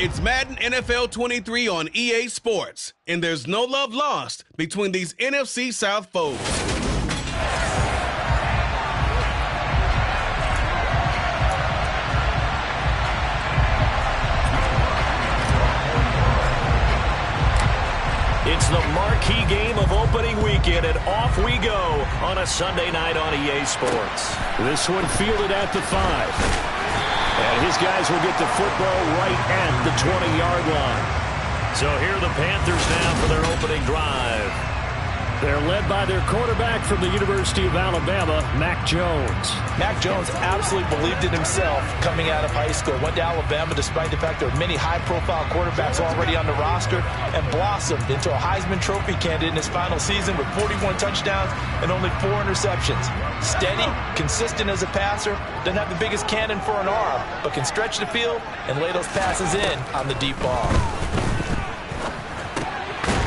It's Madden NFL 23 on EA Sports, and there's no love lost between these NFC South foes. It's the marquee game of opening weekend, and off we go on a Sunday night on EA Sports. This one fielded at the 5. And his guys will get the football right at the 20-yard line. So here are the Panthers now for their opening drive. They're led by their quarterback from the University of Alabama, Mac Jones. Mac Jones absolutely believed in himself coming out of high school. Went to Alabama despite the fact there were many high-profile quarterbacks already on the roster, and blossomed into a Heisman Trophy candidate in his final season with 41 touchdowns and only 4 interceptions. Steady, consistent as a passer, doesn't have the biggest cannon for an arm, but can stretch the field and lay those passes in on the deep ball.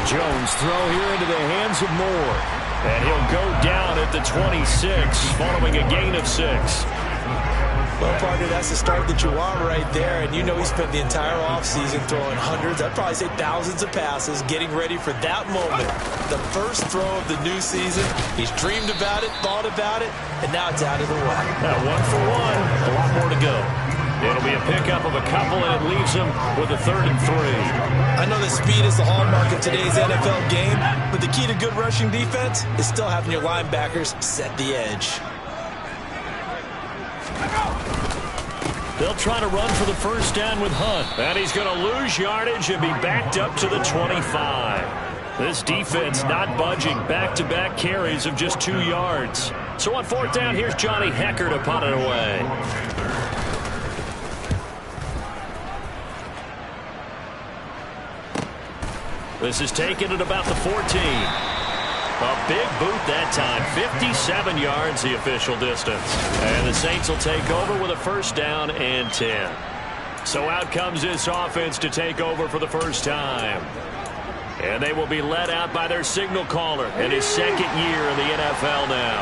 Jones throw here into the hands of Moore. And he'll go down at the 26 following a gain of 6. Well, partner, that's the start that you want right there. And you know he spent the entire offseason throwing hundreds, I'd probably say thousands of passes, getting ready for that moment. The first throw of the new season. He's dreamed about it, thought about it, and now it's out of the way. Now 1 for 1, a lot more to go. It'll be a pickup of a couple, and it leaves him with a 3rd and 3. I know that speed is the hallmark of today's NFL game, but the key to good rushing defense is still having your linebackers set the edge. They'll try to run for the first down with Hunt. And he's going to lose yardage and be backed up to the 25. This defense not budging. Back-to-back carries of just 2 yards. So on 4th down, here's Johnny Hecker to punt it away. This is taken at about the 14. A big boot that time. 57 yards, the official distance. And the Saints will take over with a first down and 10. So out comes this offense to take over for the first time. And they will be led out by their signal caller in his 2nd year in the NFL now.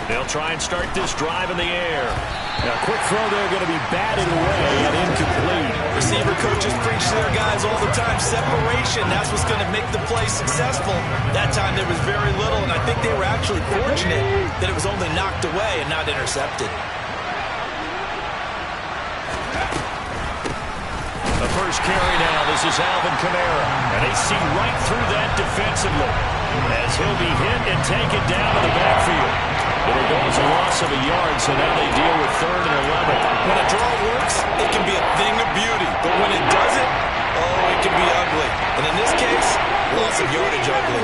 They'll try and start this drive in the air. Now, quick throw there, going to be batted away and incomplete. Receiver coaches preach to their guys all the time. Separation, that's what's going to make the play successful. That time there was very little, and I think they were actually fortunate that it was only knocked away and not intercepted. The first carry now, this is Alvin Kamara. And they see right through that defensively as he'll be hit and taken down to the backfield. It'll go as a loss of a yard, so now they deal with 3rd and 11. When a draw works, it can be a thing of beauty. But when it doesn't, oh, it can be ugly. And in this case, loss of yardage ugly.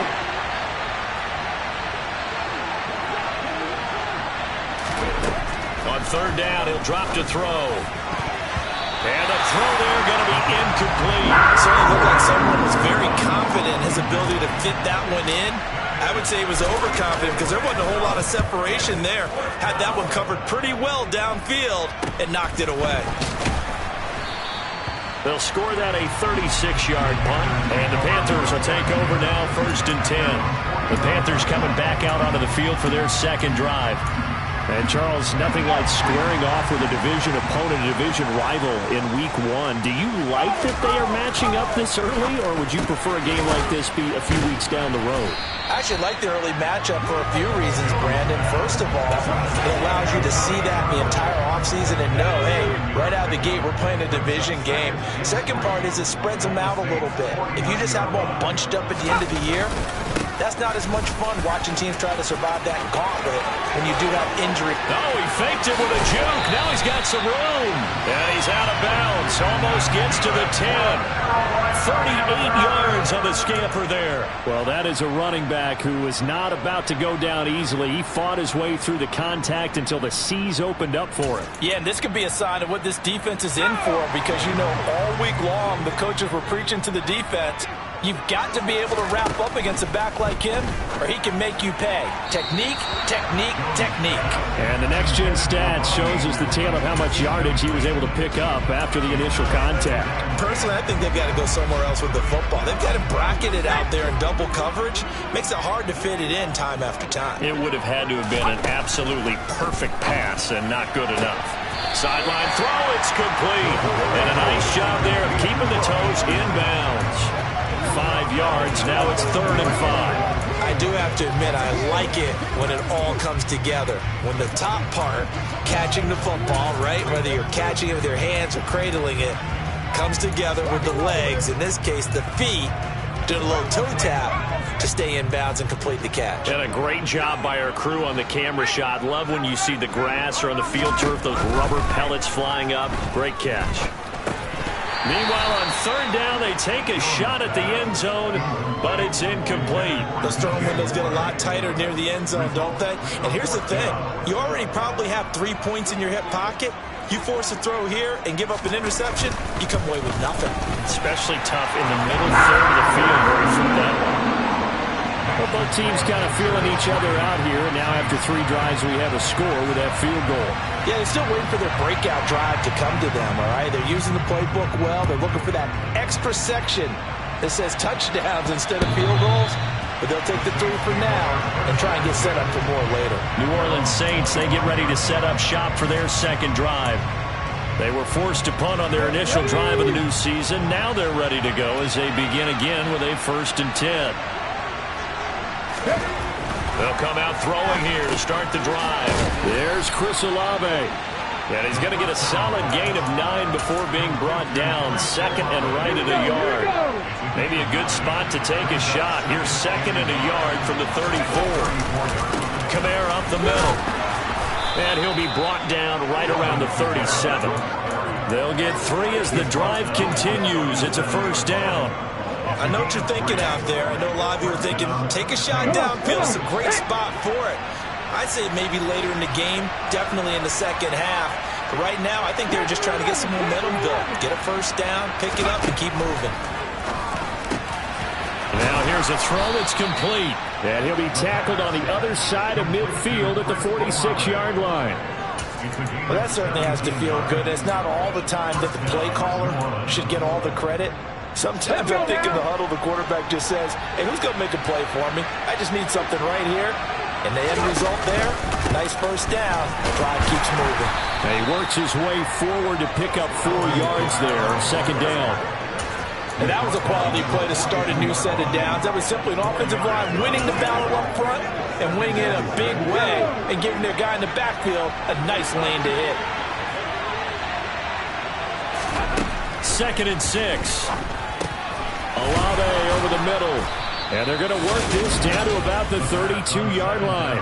On 3rd down, he'll drop to throw. And the throw there going to be incomplete. It certainly looked like someone was very confident in his ability to fit that one in. I would say he was overconfident because there wasn't a whole lot of separation there. Had that one covered pretty well downfield and knocked it away. They'll score that a 36-yard punt. And the Panthers will take over now 1st and 10. The Panthers coming back out onto the field for their 2nd drive. And, Charles, nothing like squaring off with a division opponent, a division rival in Week 1. Do you like that they are matching up this early, or would you prefer a game like this be a few weeks down the road? I actually like the early matchup for a few reasons, Brandon. First of all, it allows you to see that the entire offseason and know, hey, right out of the gate, we're playing a division game. Second part is it spreads them out a little bit. If you just have them all bunched up at the end of the year, that's not as much fun watching teams try to survive that gauntlet when you do have injury. Oh, he faked it with a juke. Now he's got some room. And he's out of bounds. Almost gets to the 10. 38 yards on the scamper there. Well, that is a running back who is not about to go down easily. He fought his way through the contact until the seas opened up for him. Yeah, and this could be a sign of what this defense is in for because, you know, all week long the coaches were preaching to the defense, You've got to be able to wrap up against a back like him, or he can make you pay. Technique, technique, technique. And the next-gen stats shows us the tale of how much yardage he was able to pick up after the initial contact. Personally, I think they've got to go somewhere else with the football. They've got him bracketed out there in double coverage. Makes it hard to fit it in time after time. It would have had to have been an absolutely perfect pass and not good enough. Sideline throw, it's complete. And a nice job there of keeping the toes inbounds. 5 yards, now it's 3rd and 5. I do have to admit, I like it when it all comes together. When the top part, catching the football, right, whether you're catching it with your hands or cradling it, comes together with the legs, in this case the feet, did a little toe tap to stay in bounds and complete the catch. And a great job by our crew on the camera shot. Love when you see the grass or on the field turf, those rubber pellets flying up. Great catch. Meanwhile, on 3rd down, they take a shot at the end zone, but it's incomplete. Those throwing windows get a lot tighter near the end zone, don't they? And here's the thing. You already probably have 3 points in your hip pocket. You force a throw here and give up an interception, you come away with nothing. Especially tough in the middle third of the field where he threw that one. Well, both teams kind of feeling each other out here. And now after 3 drives, we have a score with that field goal. Yeah, they're still waiting for their breakout drive to come to them, all right? They're using the playbook well. They're looking for that extra section that says touchdowns instead of field goals. But they'll take the 3 for now and try and get set up for more later. New Orleans Saints, they get ready to set up shop for their 2nd drive. They were forced to punt on their initial drive of the new season. Now they're ready to go as they begin again with a 1st and 10. They'll come out throwing here to start the drive. There's Chris Olave. And he's going to get a solid gain of 9 before being brought down. 2nd and right at a yard. Maybe a good spot to take a shot. Here's 2nd and a yard from the 34. Kamara up the middle. And he'll be brought down right around the 37. They'll get 3 as the drive continues. It's a 1st down. I know what you're thinking out there. I know a lot of you are thinking, take a shot downfield. It's a great spot for it. I'd say maybe later in the game, definitely in the 2nd half. But right now, I think they're just trying to get some momentum built. Get a 1st down, pick it up, and keep moving. Now here's a throw. It's complete. And he'll be tackled on the other side of midfield at the 46-yard line. Well, that certainly has to feel good. It's not all the time that the play caller should get all the credit. Sometimes I think in the huddle, the quarterback just says, hey, who's going to make a play for me? I just need something right here. And the end result there, nice 1st down. Drive keeps moving. And he works his way forward to pick up 4 yards there on 2nd down. And that was a quality play to start a new set of downs. That was simply an offensive line winning the battle up front and winning it in a big way and giving their guy in the backfield a nice lane to hit. 2nd and 6. Olave over the middle. And they're going to work this down to about the 32-yard line.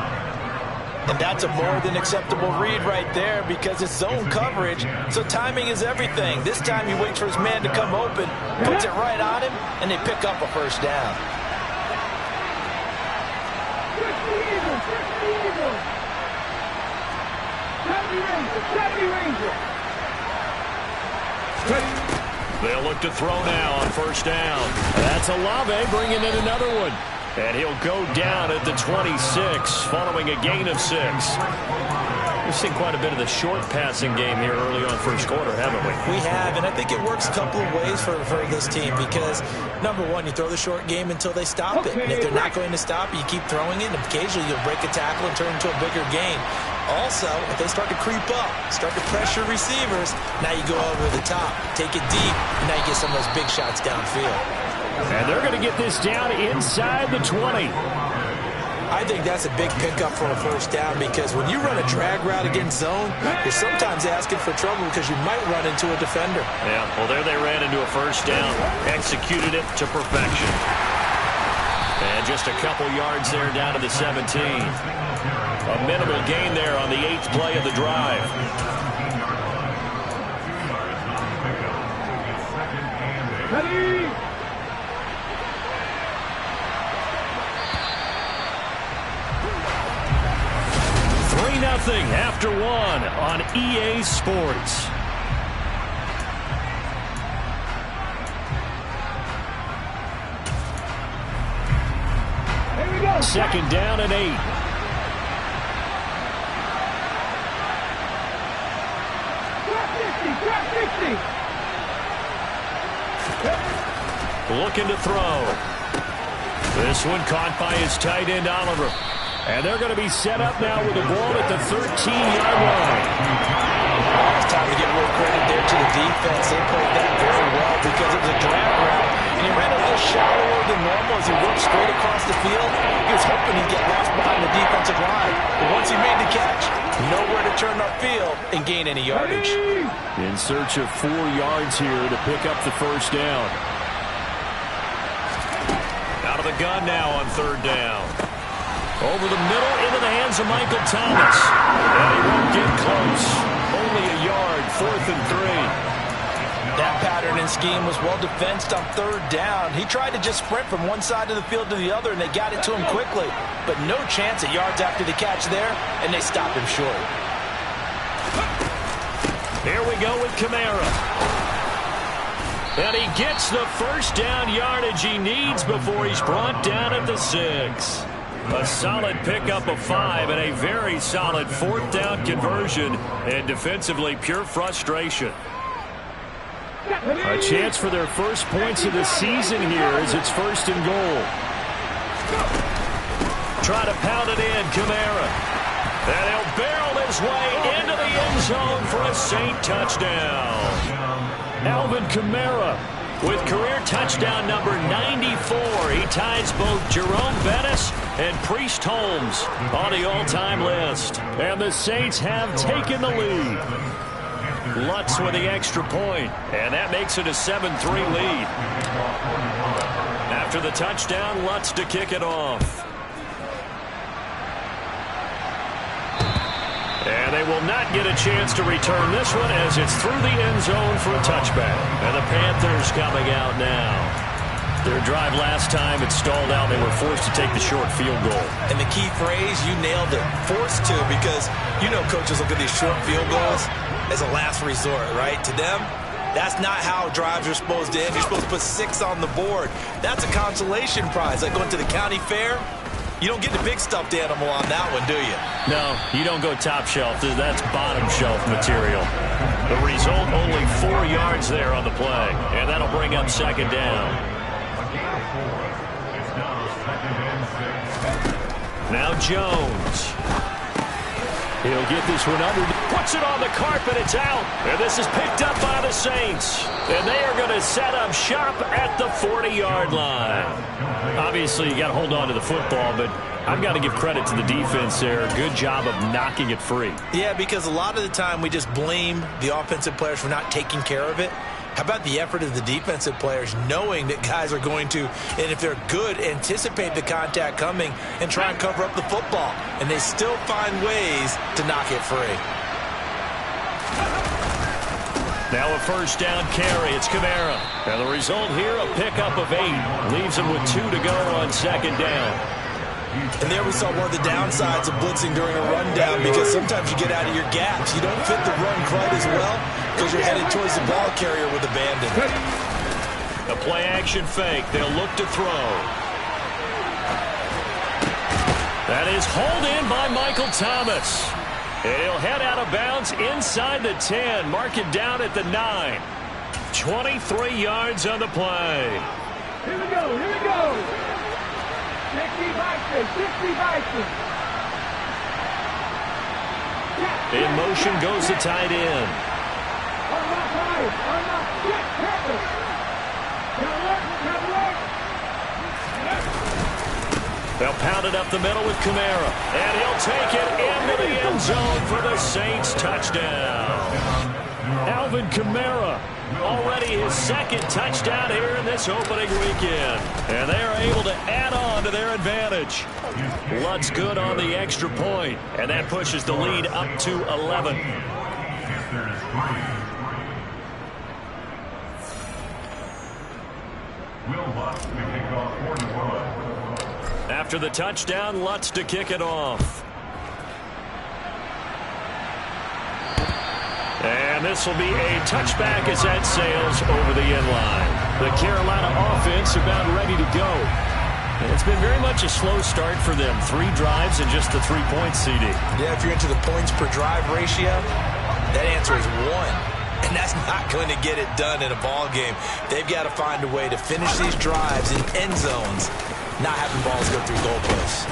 And that's a more than acceptable read right there because it's zone coverage, so timing is everything. This time he waits for his man to come open, puts it right on him, and they pick up a 1st down. They'll look to throw now on 1st down. That's Olave bringing in another one. And he'll go down at the 26 following a gain of 6. We've seen quite a bit of the short passing game here early on 1st quarter, haven't we? We have, and I think it works a couple of ways for this team because, number one, you throw the short game until they stop it. And if they're not going to stop it, you keep throwing it, and occasionally you'll break a tackle and turn it into a bigger game. Also, if they start to creep up, start to pressure receivers, now you go over the top, take it deep, and now you get some of those big shots downfield. And they're going to get this down inside the 20. I think that's a big pickup for a 1st down because when you run a drag route against zone, you're sometimes asking for trouble because you might run into a defender. Yeah, well, there they ran into a 1st down, executed it to perfection. And just a couple yards there down to the 17. A minimal gain there on the 8th play of the drive. Ready? 3-0 after 1 on EA Sports. second down and 8. Looking to throw. This one caught by his tight end, Oliver. And they're going to be set up now with the ball at the 13-yard line. It's time to give more credit there to the defense. They played that very well because it was a drag route. And he ran a little shallower than normal as he worked straight across the field. He was hoping he'd get lost behind the defensive line. But once he made the catch, nowhere to turn upfield and gain any yardage. In search of 4 yards here to pick up the first down. Out of the gun now on third down. Over the middle into the hands of Michael Thomas. And he won't get close. Only a yard, 4th and 3. That pattern and scheme was well defensed on third down. He tried to just sprint from one side of the field to the other, and they got it to him quickly. But no chance at yards after the catch there, and they stopped him short. Here we go with Kamara. And he gets the first down yardage he needs before he's brought down at the 6. A solid pickup of 5 and a very solid 4th down conversion. And defensively, pure frustration. A chance for their first points of the season here as it's 1st and goal. Try to pound it in, Kamara. And he'll barrel his way into the end zone for a Saint touchdown. Alvin Kamara with career touchdown number 94. He ties both Jerome Bettis and Priest Holmes on the all-time list. And the Saints have taken the lead. Lutz with the extra point, and that makes it a 7-3 lead. After the touchdown, Lutz to kick it off. And they will not get a chance to return this one as it's through the end zone for a touchback. And the Panthers coming out now. Their drive last time, it stalled out. They were forced to take the short field goal. And the key phrase, you nailed it, forced to, because you know coaches look at these short field goals as a last resort, right? To them, that's not how drives are supposed to end. You're supposed to put 6 on the board. That's a consolation prize, like going to the county fair. You don't get the big stuffed animal on that one, do you? No, you don't go top shelf. That's bottom shelf material. The result, only 4 yards there on the play. And that'll bring up second down. Now Jones. He'll get this one under. Puts it on the carpet. It's out. And this is picked up by the Saints. And they are going to set up shop at the 40-yard line. Obviously, you got to hold on to the football, but I've got to give credit to the defense there. Good job of knocking it free. Yeah, because a lot of the time we just blame the offensive players for not taking care of it. How about the effort of the defensive players knowing that guys are going to, and if they're good, anticipate the contact coming and try and cover up the football. And they still find ways to knock it free. Now a first down carry. It's Kamara. And the result here, a pickup of 8. Leaves him with 2 to go on second down. And there we saw one of the downsides of blitzing during a rundown, because sometimes you get out of your gaps. You don't fit the run quite as well because you're headed towards the ball carrier with abandon. A play-action fake. They'll look to throw. That is hauled in by Michael Thomas. And he'll head out of bounds inside the 10. Mark it down at the 9. 23 yards on the play. Here we go, here we go. 60 Vikings. In motion goes the tight end. They'll pound it up the middle with Kamara. And he'll take it into the end zone for the Saints touchdown. Alvin Kamara. Already his second touchdown here in this opening weekend. And they are able to add on to their advantage. Lutz good on the extra point. And that pushes the lead up to 11. After the touchdown, Lutz to kick it off. And this will be a touchback as that sails over the end line. The Carolina offense about ready to go. It's been very much a slow start for them. 3 drives and just the 3 points, CD. Yeah, if you're into the points per drive ratio, that answer is 1. And that's not going to get it done in a ball game. They've got to find a way to finish these drives in end zones, not having balls go through goalposts.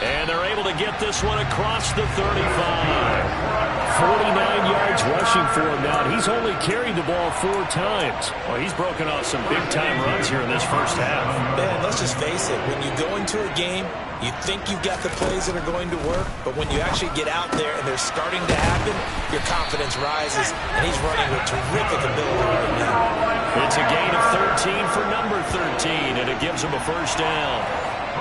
And they're able to get this one across the 35. 49 yards rushing for him now. He's only carried the ball 4 times. Well, he's broken off some big-time runs here in this first half. Man, let's just face it. When you go into a game, you think you've got the plays that are going to work, but when you actually get out there and they're starting to happen, your confidence rises, and he's running with terrific ability right now. It's a gain of 13 for number 13, and it gives him a first down.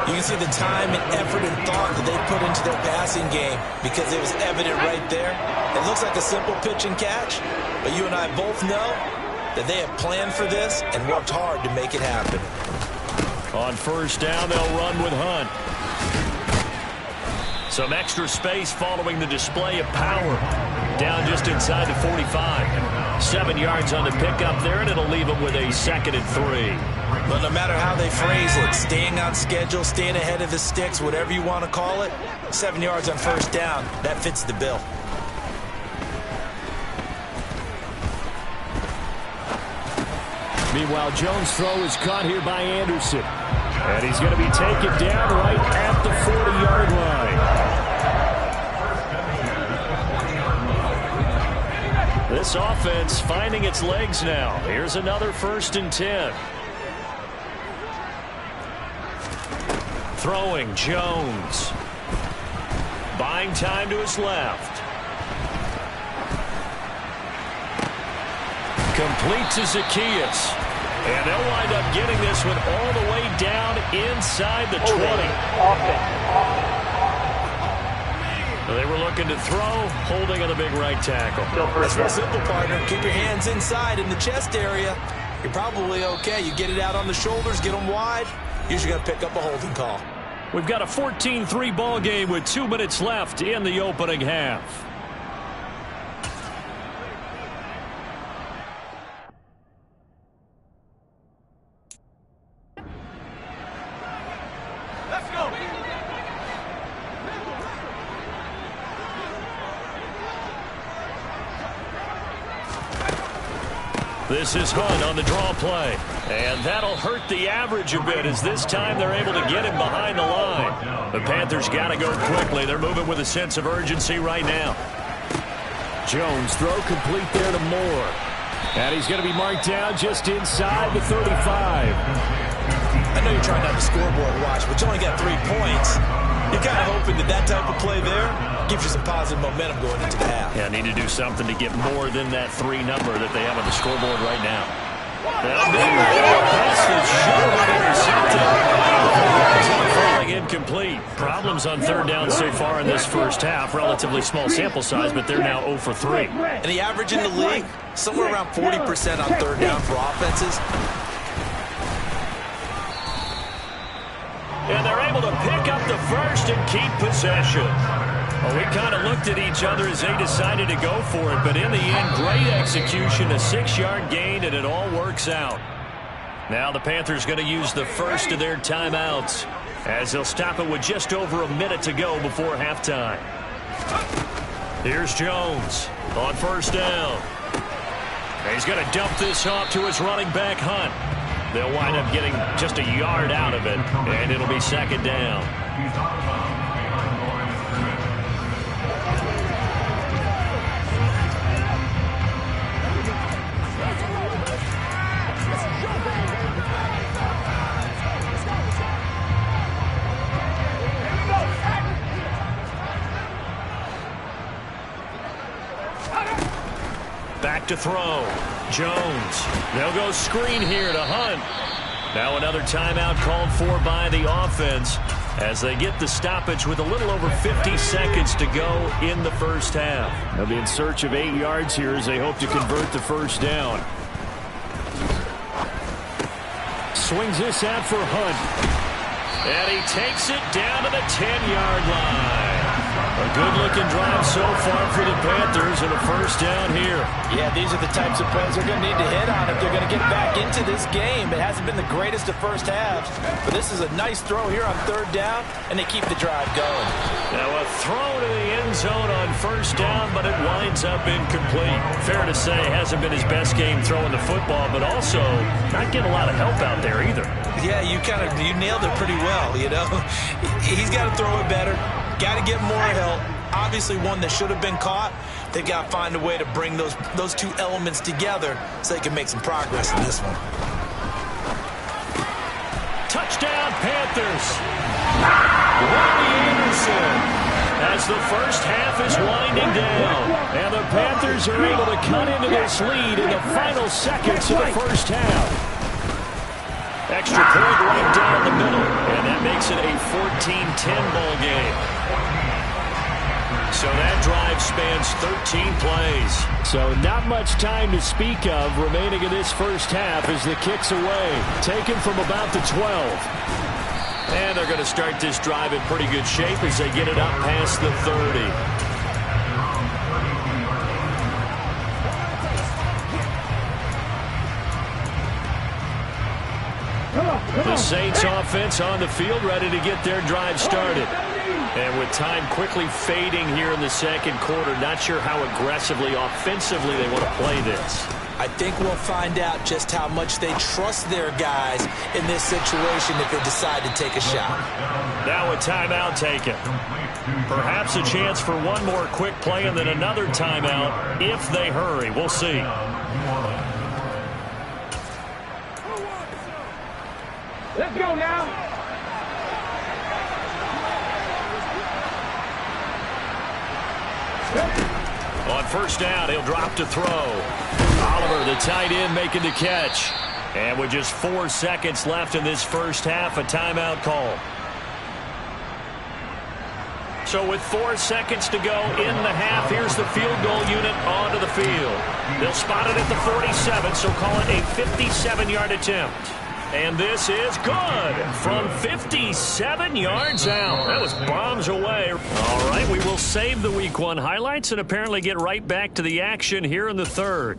You can see the time and effort and thought that they put into their passing game because it was evident right there. It looks like a simple pitch and catch, but you and I both know that they have planned for this and worked hard to make it happen. On first down, they'll run with Hunt. Some extra space following the display of power. Down just inside the 45. 7 yards on the pickup there, and it'll leave them with a 2nd and 3. But no matter how they phrase it, staying on schedule, staying ahead of the sticks, whatever you want to call it, 7 yards on first down, that fits the bill. Meanwhile, Jones' throw is caught here by Anderson. And he's going to be taken down right at the 40-yard line. This offense finding its legs now. Here's another 1st and 10. Throwing, Jones. Buying time to his left. Complete to Zacchaeus. And they'll wind up getting this one all the way down inside the 20. They were looking to throw, holding on the big right tackle. That's real simple, partner. Keep your hands inside in the chest area. You're probably okay. You get it out on the shoulders, get them wide. Usually going to pick up a holding call. We've got a 14-3 ball game with 2 minutes left in the opening half. This is Hunt on the draw play. And that'll hurt the average a bit as this time they're able to get him behind the line. The Panthers got to go quickly. They're moving with a sense of urgency right now. Jones, throw complete there to Moore. And he's going to be marked down just inside the 35. I know you're trying not to scoreboard watch, but you only got 3 points. You're kind of hoping that type of play there gives you some positive momentum going into the half. Yeah, need to do something to get more than that 3 number that they have on the scoreboard right now. Pass is short and intercepted. Falling incomplete. Problems on 3rd down so far in this first half. Relatively small sample size, but they're now 0 for 3. And the average in the league, somewhere around 40% on 3rd down for offenses. And they're able to pick up the first and keep possession. Well, we kind of looked at each other as they decided to go for it, but in the end, great execution, a 6-yard gain, and it all works out. Now the Panthers going to use the first of their timeouts as they'll stop it with just over a minute to go before halftime. Here's Jones on first down. And he's going to dump this off to his running back, Hunt. They'll wind up getting just a yard out of it, and it'll be 2nd down. Back to throw. Jones. They'll go screen here to Hunt. Now another timeout called for by the offense as they get the stoppage with a little over 50 seconds to go in the first half. They'll be in search of 8 yards here as they hope to convert the first down. Swings this out for Hunt. And he takes it down to the 10-yard line. A good-looking drive so far for the Panthers and a first down here. Yeah, these are the types of plays they're going to need to hit on if they're going to get back into this game. It hasn't been the greatest of first halves, but this is a nice throw here on third down, and they keep the drive going. Now a throw to the end zone on first down, but it winds up incomplete. Fair to say, hasn't been his best game throwing the football, but also not getting a lot of help out there either. Yeah, you nailed it pretty well, you know. He's got to throw it better. Got to get more help. Obviously one that should have been caught. They've got to find a way to bring those two elements together so they can make some progress in this one. Touchdown, Panthers. Robbie Anderson as the first half is winding down. And the Panthers are able to cut into this lead in the final seconds of the first half. Extra point right down the middle, and that makes it a 14-10 ball game. So that drive spans 13 plays. So not much time to speak of remaining in this first half as the kick's away, taken from about the 12. And they're going to start this drive in pretty good shape as they get it up past the 30. The Saints offense on the field ready to get their drive started. And with time quickly fading here in the second quarter, not sure how aggressively, offensively they want to play this. I think we'll find out just how much they trust their guys in this situation if they decide to take a shot. Now a timeout taken. Perhaps a chance for one more quick play and then another timeout if they hurry. We'll see. Let's go now. On first down, he'll drop to throw. Oliver, the tight end, making the catch. And with just 4 seconds left in this first half, a timeout call. So with 4 seconds to go in the half, here's the field goal unit onto the field. They'll spot it at the 47, so call it a 57-yard attempt. And this is good from 57 yards out. That was bombs away. All right, we will save the Week 1 highlights and apparently get right back to the action here in the third.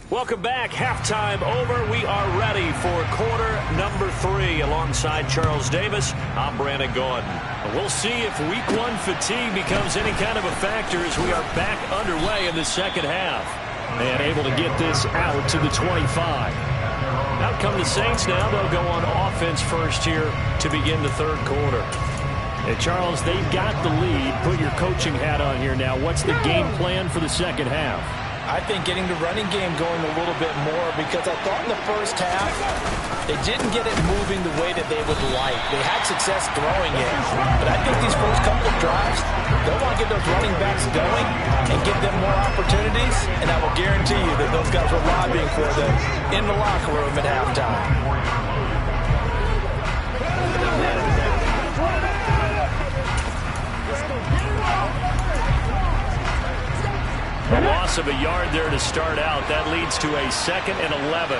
Welcome back. Halftime over. We are ready for quarter number 3 alongside Charles Davis. I'm Brandon Gordon. We'll see if Week 1 fatigue becomes any kind of a factor as we are back underway in the second half. And able to get this out to the 25. Out come the Saints now. They'll go on offense first here to begin the third quarter. And Charles, they've got the lead. Put your coaching hat on here now. What's the game plan for the second half? I think getting the running game going a little bit more because I thought in the first half they didn't get it moving the way that they would like. They had success throwing it, but I think these first couple of drives, they'll want to get those running backs going and give them more opportunities, and I will guarantee you that those guys were lobbying for them in the locker room at halftime. A loss of a yard there to start out. That leads to a 2nd and 11.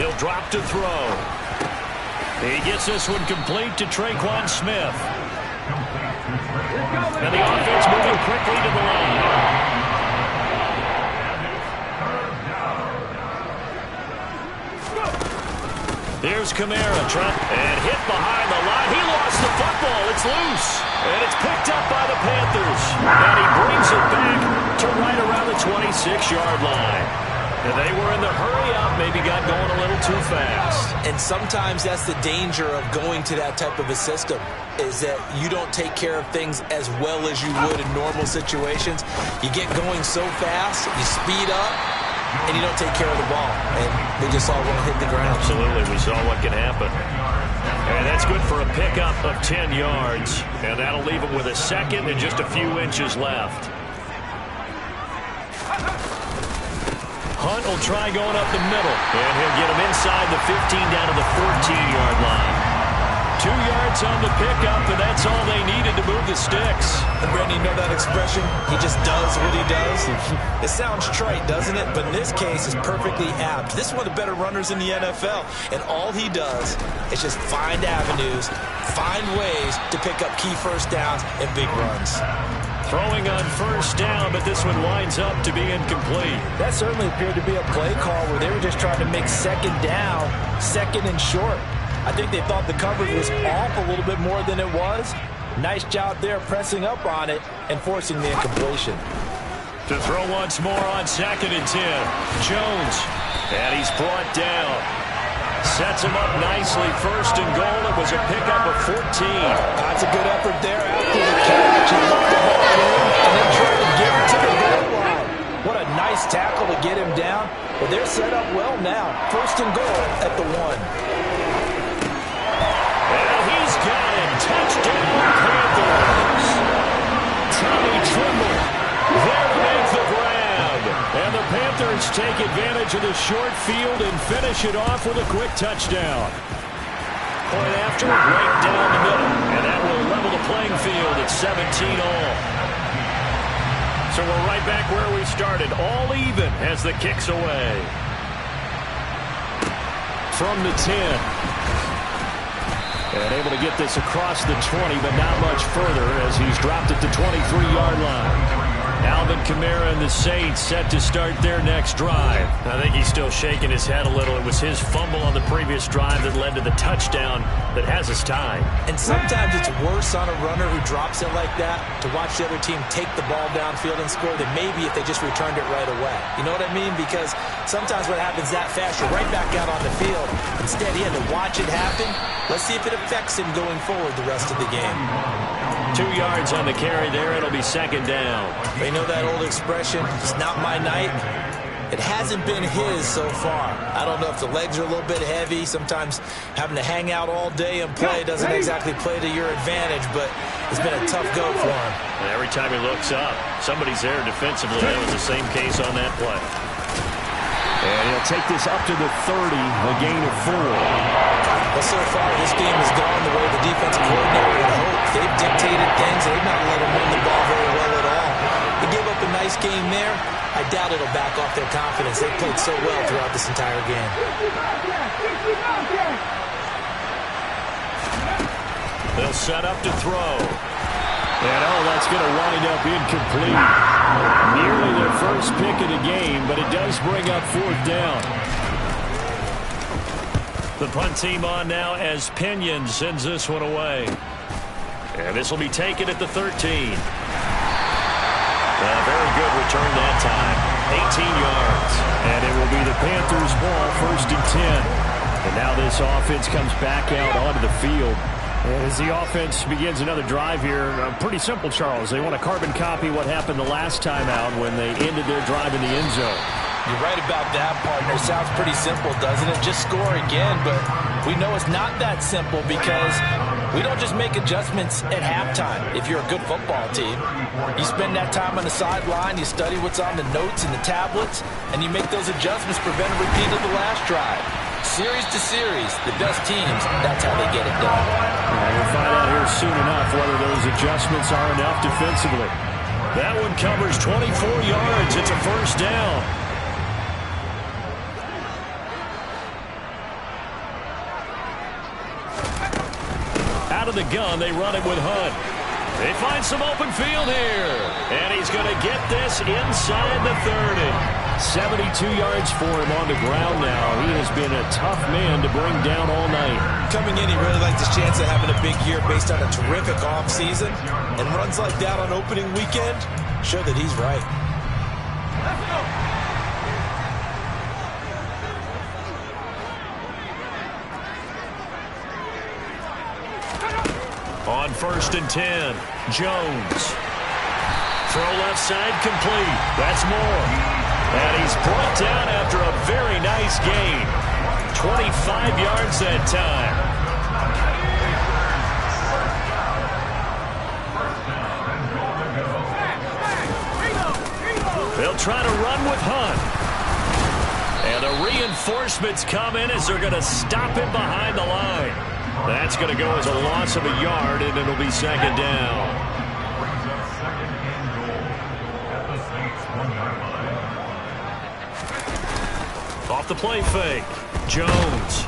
He'll drop to throw. He gets this one complete to Traquan Smith. And the offense moving quickly to the line. Here's Kamara, and hit behind the line. He lost the football. It's loose, and it's picked up by the Panthers. And he brings it back to right around the 26-yard line. And they were in the hurry up, maybe got going a little too fast. And sometimes that's the danger of going to that type of a system, is that you don't take care of things as well as you would in normal situations. You get going so fast, you speed up, and you don't take care of the ball. And they just all want to hit the ground. Absolutely. We saw what can happen. And that's good for a pickup of 10 yards. And that'll leave him with a 2nd and just a few inches left. Hunt will try going up the middle. And he'll get him inside the 15 down to the 14-yard line. 2 yards on the pickup, and that's all they needed to move the sticks. And Brandon, you know that expression expression, he just does what he does. It sounds trite, doesn't it? But in this case, it's perfectly apt. This is one of the better runners in the NFL, and all he does is just find avenues, find ways to pick up key first downs and big runs. Throwing on first down, but this one winds up to be incomplete. That certainly appeared to be a play call where they were just trying to make second down, second and short. I think they thought the coverage was off a little bit more than it was. Nice job there pressing up on it and forcing the incompletion. To throw once more on 2nd and 10. Jones. And he's brought down. Sets him up nicely. 1st and goal. It was a pickup of 14. That's a good effort there after the catch. He looked the ball in and then tried to get it to the goal line. What a nice tackle to get him down. But they're set up well now. 1st and goal at the 1. And he's got it. Touchdown, Panthers. Tommy Tremble there to make the grab. And the Panthers take advantage of the short field and finish it off with a quick touchdown. Point after, right down the middle. And that will level the playing field at 17-all. So we're right back where we started. All even as the kick's away. From the 10. And able to get this across the 20, but not much further as he's dropped it to 23-yard line. Alvin Kamara and the Saints set to start their next drive. I think he's still shaking his head a little. It was his fumble on the previous drive that led to the touchdown that has us tied. And sometimes it's worse on a runner who drops it like that to watch the other team take the ball downfield and score than maybe if they just returned it right away. You know what I mean? Because sometimes what happens that fast, you're right back out on the field. Instead, he had to watch it happen. Let's see if it affects him going forward the rest of the game. 2 yards on the carry there. It'll be 2nd down. You know that old expression, it's not my night? It hasn't been his so far. I don't know if the legs are a little bit heavy. Sometimes having to hang out all day and play doesn't exactly play to your advantage, but it's been a tough go for him. And every time he looks up, somebody's there defensively. That was the same case on that play. And he'll take this up to the 30, a gain of 4. Well, so far, this game has gone the way the defensive coordinator would hope. They've dictated things. They've not let them run the ball very well at all. They gave up a nice game there. I doubt it'll back off their confidence. They played so well throughout this entire game. They'll set up to throw. And, that's going to wind up incomplete. Nearly their first pick of the game, but it does bring up 4th down. The punt team on now as Pinion sends this one away. And this will be taken at the 13. Very good return that time. 18 yards. And it will be the Panthers' ball, 1st and 10. And now this offense comes back out onto the field. As the offense begins another drive here, pretty simple, Charles. They want to carbon copy what happened the last time out when they ended their drive in the end zone. You're right about that, partner. Sounds pretty simple, doesn't it? Just score again, but we know it's not that simple because we don't just make adjustments at halftime if you're a good football team. You spend that time on the sideline, you study what's on the notes and the tablets, and you make those adjustments, prevent a repeat of the last drive. Series to series, the best teams, that's how they get it done. We'll find out here soon enough whether those adjustments are enough defensively. That one covers 24 yards. It's a 1st down. Out of the gun, they run it with Hunt. They find some open field here. And he's going to get this inside the 30. 72 yards for him on the ground now. He has been a tough man to bring down all night. Coming in, he really likes his chance of having a big year based on a terrific offseason. And runs like that on opening weekend show that he's right. Let's go. On 1st and 10, Jones. Throw left side complete. That's more. And he's brought down after a very nice gain. 25 yards that time. They'll try to run with Hunt. And the reinforcements come in as they're going to stop him behind the line. That's going to go as a loss of a yard, and it'll be 2nd down. Off the play fake. Jones.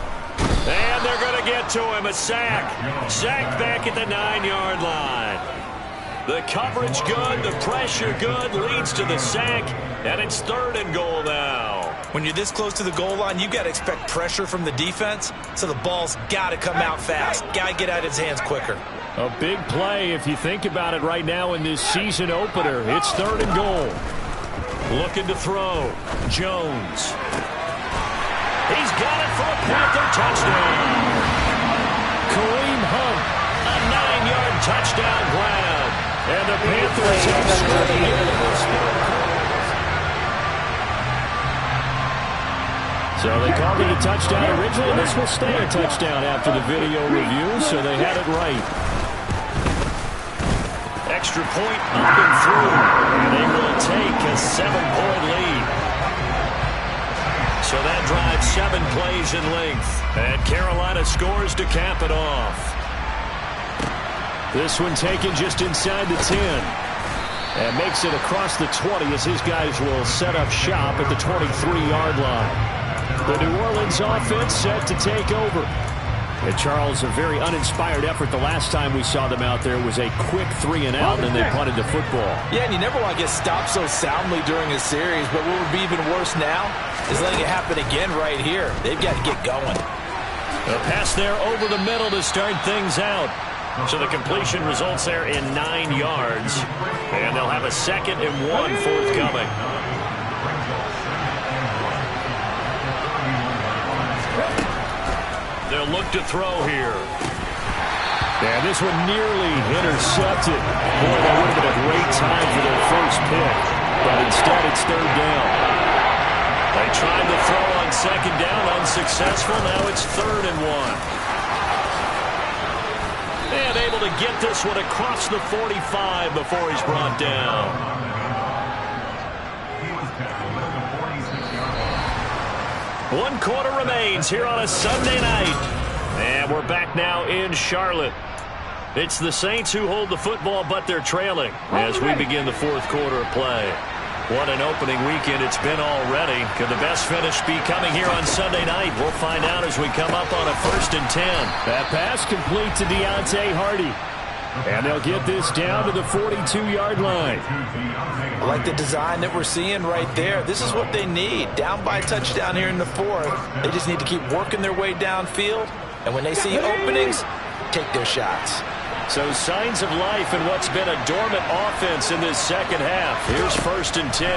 And they're going to get to him. A sack. Sack back at the 9-yard line. The coverage good. The pressure good. Leads to the sack. And it's 3rd and goal now. When you're this close to the goal line, you've got to expect pressure from the defense. So the ball's got to come out fast. Got to get out of his hands quicker. A big play if you think about it right now in this season opener. It's 3rd and goal. Looking to throw. Jones. He's got it for a Panther touchdown. Kareem Hunt. A 9-yard touchdown grab. And the Panthers have scored. So they called it a touchdown originally. This will stay a touchdown after the video review, so they had it right. Extra point up and through. And they will take a 7-point lead. So that drives 7 plays in length. And Carolina scores to cap it off. This one taken just inside the 10. And makes it across the 20 as his guys will set up shop at the 23-yard line. The New Orleans offense set to take over. And Charles, a very uninspired effort the last time we saw them out there was a quick 3-and-out, and then they punted the football. Yeah, and you never want to get stopped so soundly during a series, but what would be even worse now is letting it happen again right here. They've got to get going. A pass there over the middle to start things out. So the completion results there in 9 yards, and they'll have a 2nd and 1 forthcoming. They'll look to throw here. And this one nearly intercepted. Boy, that would have been a great time for their first pick. But instead, it's 3rd down. They tried to throw on 2nd down, unsuccessful. Now it's 3rd and 1. And able to get this one across the 45 before he's brought down. One quarter remains here on a Sunday night. And we're back now in Charlotte. It's the Saints who hold the football, but they're trailing as we begin the 4th quarter of play. What an opening weekend it's been already. Could the best finish be coming here on Sunday night? We'll find out as we come up on a 1st and 10. That pass complete to Deontay Hardy. And they'll get this down to the 42-yard line. I like the design that we're seeing right there. This is what they need. Down by a touchdown here in the 4th. They just need to keep working their way downfield. And when they see openings, take their shots. So signs of life in what's been a dormant offense in this 2nd half. Here's 1st and 10.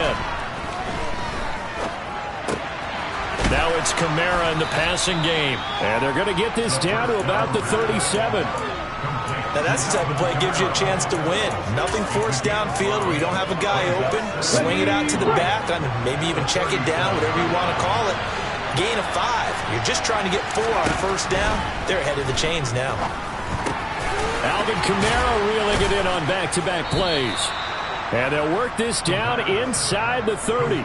Now it's Kamara in the passing game. And they're going to get this down to about the 37. Now that's the type of play that gives you a chance to win. Nothing forced downfield where you don't have a guy open. Swing it out to the back, and maybe even check it down, whatever you want to call it. Gain of 5. You're just trying to get 4 on 1st down. They're ahead of the chains now. Alvin Kamara reeling it in on back-to-back plays. And they'll work this down inside the 30.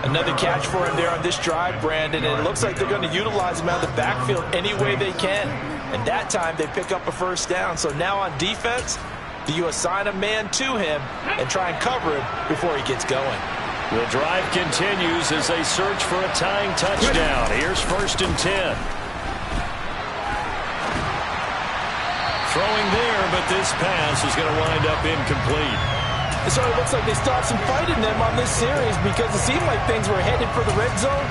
Another catch for him there on this drive, Brandon, and it looks like they're going to utilize him out of the backfield any way they can. And that time they pick up a 1st down. So now on defense, do you assign a man to him and try and cover him before he gets going? The drive continues as they search for a tying touchdown. Here's 1st and 10. Throwing there, but this pass is going to wind up incomplete. It sort of looks like they stopped some fight in them on this series because it seemed like things were headed for the red zone.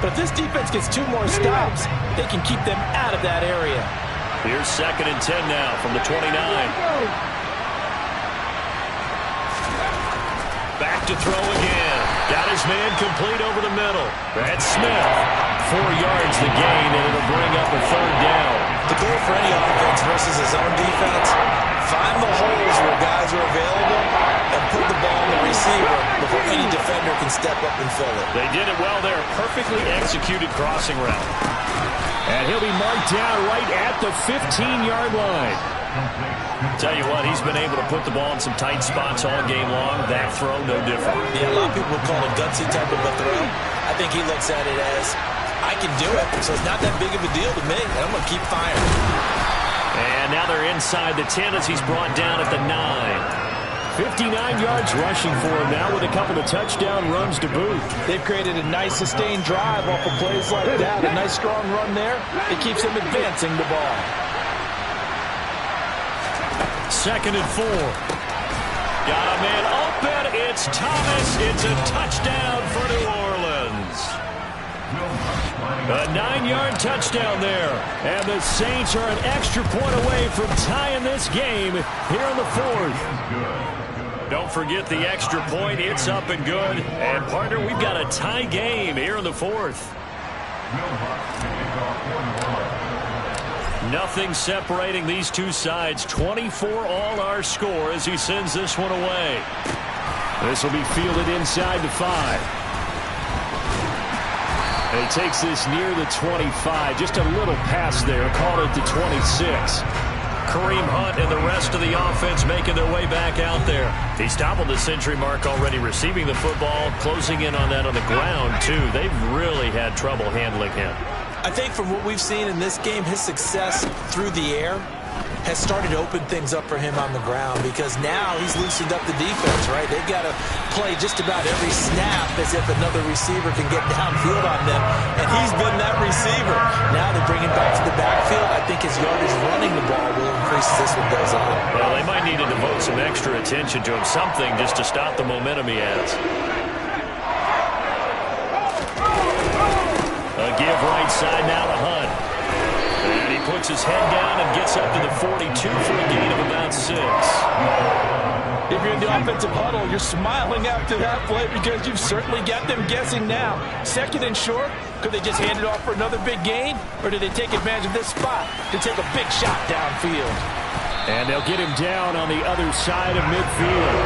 But if this defense gets 2 more stops, they can keep them out of that area. Here's 2nd and 10 now from the 29. Back to throw again. Got his man complete over the middle. That's Smith. 4 yards the gain, and it'll bring up a 3rd down. The goal for any offense versus his own defense, find the holes where guys are available and put the ball in the receiver before any defender can step up and fill it. They did it well there. Perfectly executed crossing route. And he'll be marked down right at the 15-yard line. Tell you what, he's been able to put the ball in some tight spots all game long. That throw, no different. Yeah, a lot of people would call it a gutsy type of a throw. I think he looks at it as, I can do it, so it's not that big of a deal to me, and I'm going to keep firing. And now they're inside the 10 as he's brought down at the 9. 59 yards rushing for him now with a couple of touchdown runs to boot. They've created a nice sustained drive off of plays like that. A nice strong run there. It keeps them advancing the ball. 2nd and 4. Got a man open. It's Thomas. It's a touchdown for New Orleans. A 9-yard touchdown there. And the Saints are an extra point away from tying this game here in the 4th. Don't forget the extra point. It's up and good. And, partner, we've got a tie game here in the 4th. Nothing separating these two sides. 24 all our score as he sends this one away. This will be fielded inside the 5. And he takes this near the 25. Just a little pass there. Called it the 26. Kareem Hunt and the rest of the offense making their way back out there. He's toppled the century mark already receiving the football. Closing in on that on the ground, too. They've really had trouble handling him. I think from what we've seen in this game, his success through the air has started to open things up for him on the ground because now he's loosened up the defense, right? They've got to play just about every snap as if another receiver can get downfield on them, and he's been that receiver. Now they bring him back to the backfield. I think his yardage running the ball will increase as this one goes on. Well, they might need to devote some extra attention to him, something just to stop the momentum he has. A give right side now to Hunt. And he puts his head down and gets up to the 42 for a gain of about 6. If you're in the offensive huddle, you're smiling after that play because you've certainly got them guessing now. 2nd and short, could they just hand it off for another big gain? Or do they take advantage of this spot to take a big shot downfield? And they'll get him down on the other side of midfield.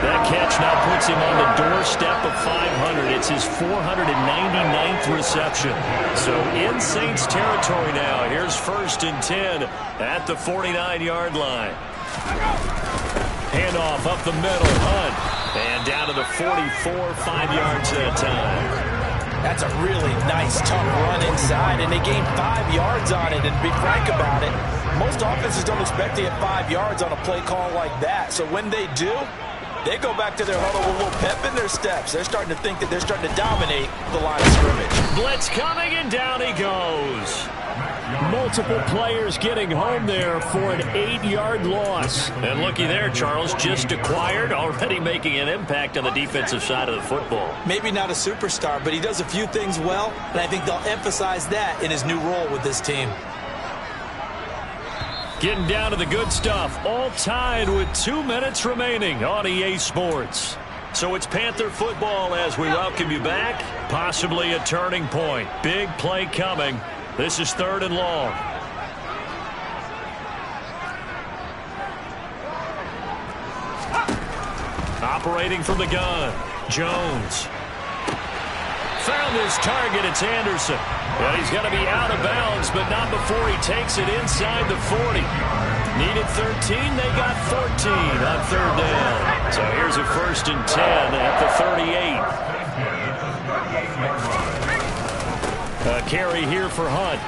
That catch now puts him on the doorstep of 500. It's his 499th reception. So in Saints territory now. Here's 1st and 10 at the 49-yard line. Handoff up the middle. Hunt. And down to the 44, 5 yards that time. That's a really nice, tough run inside, and they gained 5 yards on it. And to be frank about it, most offenses don't expect to get 5 yards on a play call like that. So when they do, they go back to their huddle with a little pep in their steps. They're starting to think that they're starting to dominate the line of scrimmage. Blitz coming, and down he goes. Multiple players getting home there for an 8-yard loss. And looky there, Charles, just acquired, already making an impact on the defensive side of the football. Maybe not a superstar, but he does a few things well, and I think they'll emphasize that in his new role with this team. Getting down to the good stuff, all tied with 2 minutes remaining on EA Sports. So it's Panther football as we welcome you back. Possibly a turning point. Big play coming. This is 3rd and long. Operating from the gun. Jones. Found his target. It's Anderson. Well, he's going to be out of bounds, but not before he takes it inside the 40. Needed 13. They got 14 on 3rd down. So here's a 1st and 10 at the 38. A carry here for Hunt.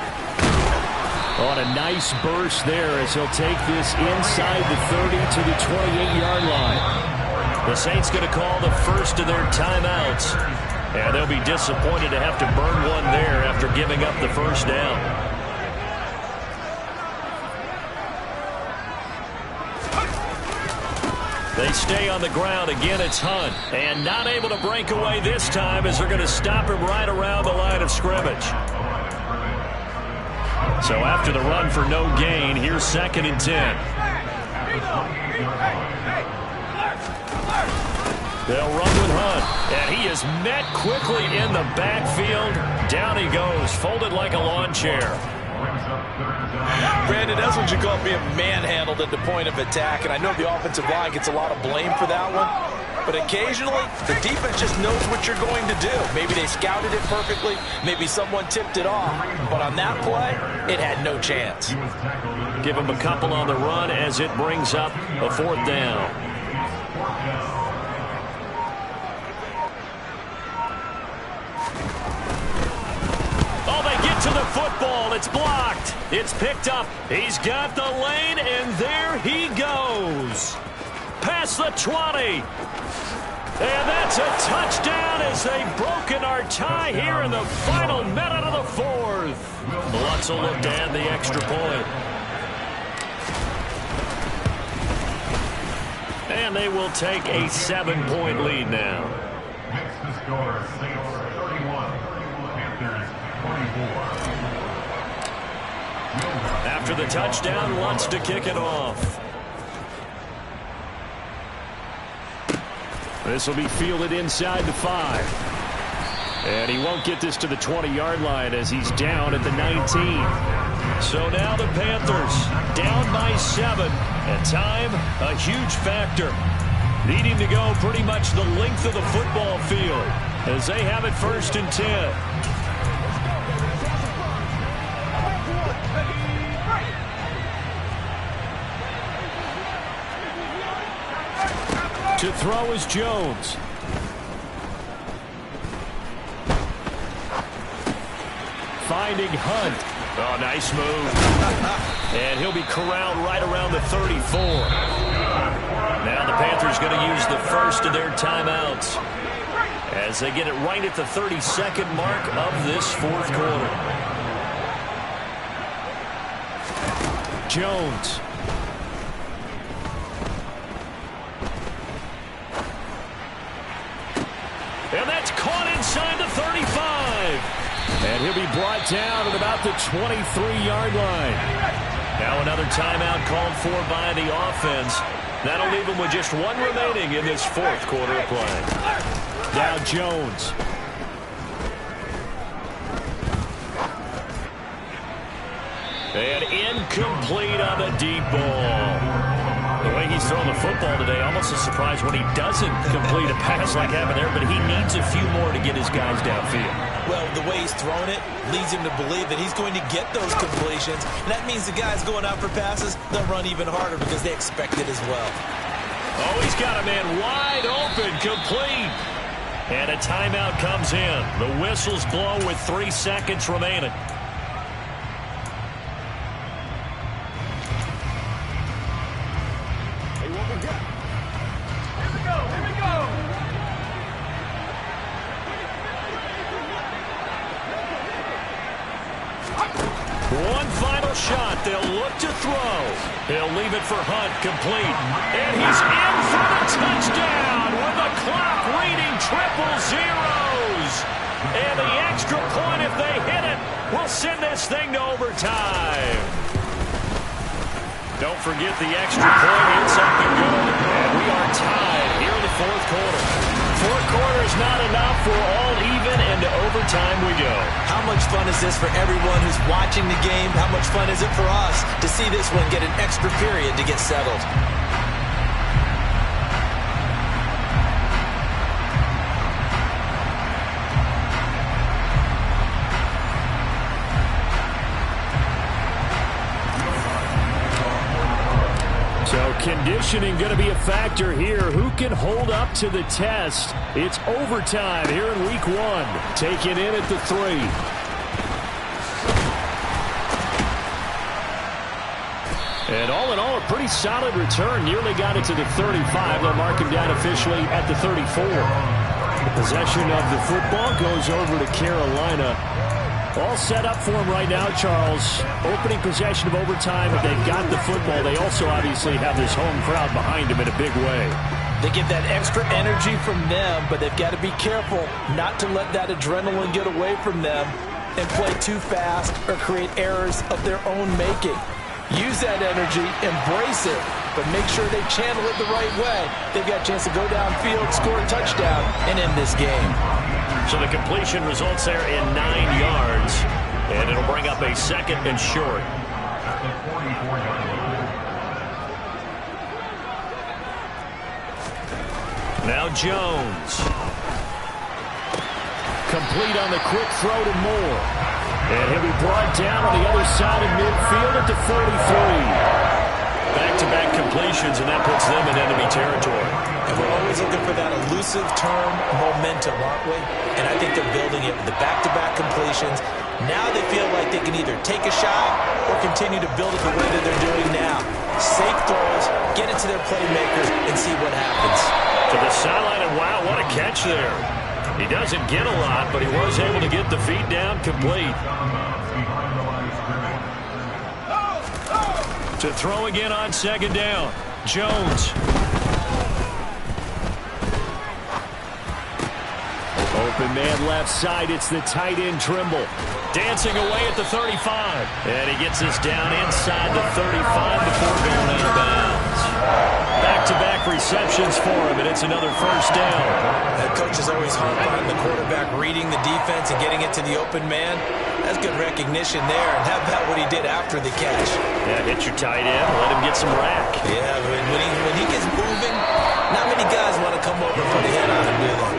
On a nice burst there as he'll take this inside the 30 to the 28-yard line. The Saints going to call the first of their timeouts. And they'll be disappointed to have to burn one there after giving up the 1st down. They stay on the ground. Again, it's Hunt. And not able to break away this time as they're going to stop him right around the line of scrimmage. So after the run for no gain, here's 2nd and 10. They'll run with Hunt. And he is met quickly in the backfield. Down he goes, folded like a lawn chair. Brandon, that's what you call being manhandled at the point of attack, and I know the offensive line gets a lot of blame for that one, but occasionally the defense just knows what you're going to do. Maybe they scouted it perfectly, maybe someone tipped it off, but on that play, it had no chance. Give him a couple on the run as it brings up a 4th down. To the football, it's blocked, it's picked up, he's got the lane, and there he goes. Pass across the 20. And that's a touchdown as they've broken our tie here in the final minute of the fourth. Lutz will look to add the extra point. And they will take a 7-point lead now. Next to score, Saints 31, Panthers 24. After the touchdown, Lutz to kick it off. This will be fielded inside the 5. And he won't get this to the 20-yard line as he's down at the 19. So now the Panthers down by 7. And time, a huge factor. Needing to go pretty much the length of the football field as they have it 1st and 10. To throw is Jones. Finding Hunt. Oh, nice move. And he'll be corralled right around the 34. Now the Panthers going to use the first of their timeouts as they get it right at the 32nd mark of this fourth quarter. Jones. And that's caught inside the 35. And he'll be brought down at about the 23-yard line. Now another timeout called for by the offense. That'll leave them with just 1 remaining in this fourth quarter of play. Now Jones. And incomplete on the deep ball. The way he's throwing the football today, almost a surprise when he doesn't complete a pass like happened there, but he needs a few more to get his guys downfield. Well, the way he's thrown it leads him to believe that he's going to get those completions. And that means the guys going out for passes, they'll run even harder because they expect it as well. Oh, he's got a man wide open, complete. And a timeout comes in. The whistles blow with 3 seconds remaining. One final shot. They'll look to throw. He'll leave it for Hunt, complete. And he's in for the touchdown with the clock reading triple zeros. And the extra point, if they hit it, will send this thing to overtime. Don't forget the extra point. It's up and good. And we are tied here in the fourth quarter. Fourth quarter is not enough. We're all even, and to overtime we go. How much fun is this for everyone who's watching the game? How much fun is it for us to see this one get an extra period to get settled? So conditioning going to be a factor here. Who can hold up to the test? It's overtime here in week 1. Taken in at the 3. And all in all, a pretty solid return. Nearly got it to the 35. They'll mark him down officially at the 34. The possession of the football goes over to Carolina. All set up for him right now, Charles. Opening possession of overtime. If they've got the football, they also obviously have this home crowd behind them in a big way. They get that extra energy from them, but they've got to be careful not to let that adrenaline get away from them and play too fast or create errors of their own making. Use that energy, embrace it, but make sure they channel it the right way. They've got a chance to go downfield, score a touchdown, and end this game. So the completion results there in 9 yards, and it'll bring up a 2nd and short. Now Jones. Complete on the quick throw to Moore. And he'll be brought down on the other side of midfield at the 43. Back-to-back completions, and that puts them in enemy territory. And we're always looking for that elusive term momentum, aren't we? And I think they're building it with the back-to-back completions. Now they feel like they can either take a shot or continue to build it the way that they're doing now. safe throws, get it to their playmakers, and see what happens. To the sideline, and wow, what a catch there. He doesn't get a lot, but he was able to get the feet down complete. To throw again on second down. Jones. Open man left side. It's the tight end Trimble. Dancing away at the 35. And he gets us down inside the 35 before going out of bounds. Back-to-back receptions for him, and it's another first down. That coach is always harp on the quarterback reading the defense and getting it to the open man. That's good recognition there. And how about what he did after the catch? Yeah, hit your tight end, let him get some rack. Yeah, when he gets moving, not many guys want to come over and put a hit on him, do they?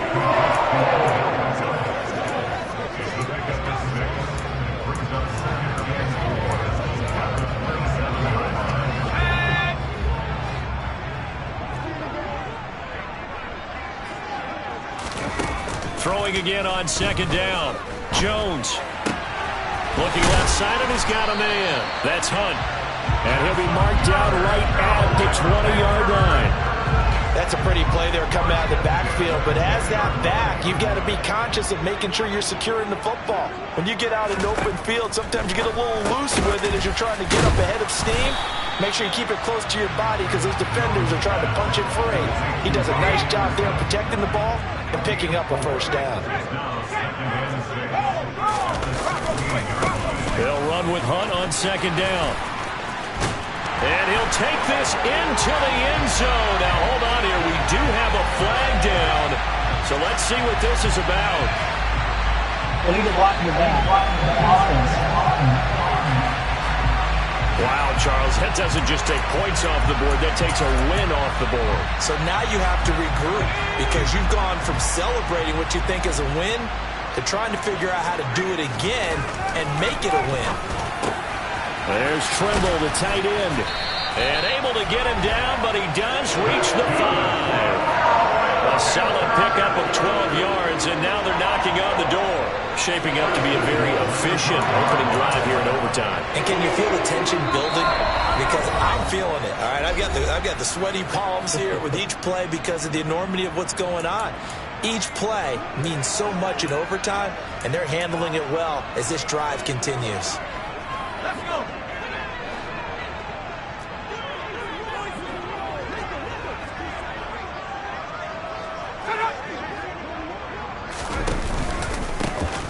Throwing again on second down. Jones. Looking left side, and he's got a man. That's Hunt. And he'll be marked down right at the 20-yard line. That's a pretty play there coming out of the backfield. But as that back, you've got to be conscious of making sure you're securing the football. When you get out in open field, sometimes you get a little loose with it as you're trying to get up ahead of steam. Make sure you keep it close to your body because those defenders are trying to punch it free. He does a nice job there protecting the ball and picking up a first down. They'll run with Hunt on second down. And he'll take this into the end zone. Now, hold on here. We do have a flag down. So let's see what this is about. Illegal blocking the back. Offense. Wow, Charles, that doesn't just take points off the board. That takes a win off the board. So now you have to regroup because you've gone from celebrating what you think is a win to trying to figure out how to do it again and make it a win. There's Trimble, the tight end. And able to get him down, but he does reach the 5. A solid pickup of 12 yards, and now they're knocking on the door. Shaping up to be a very efficient opening drive here in overtime. And can you feel the tension building? Because I'm feeling it. All right, I've got the sweaty palms here with each play because of the enormity of what's going on. Each play means so much in overtime, and they're handling it well as this drive continues. Let's go.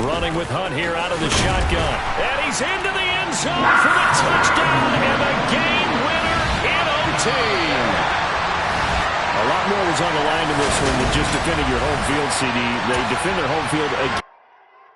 Running with Hunt here out of the shotgun. And he's into the end zone for the touchdown and the game winner in OT. A lot more was on the line in this one than just defending your home field, CD. They defend their home field again.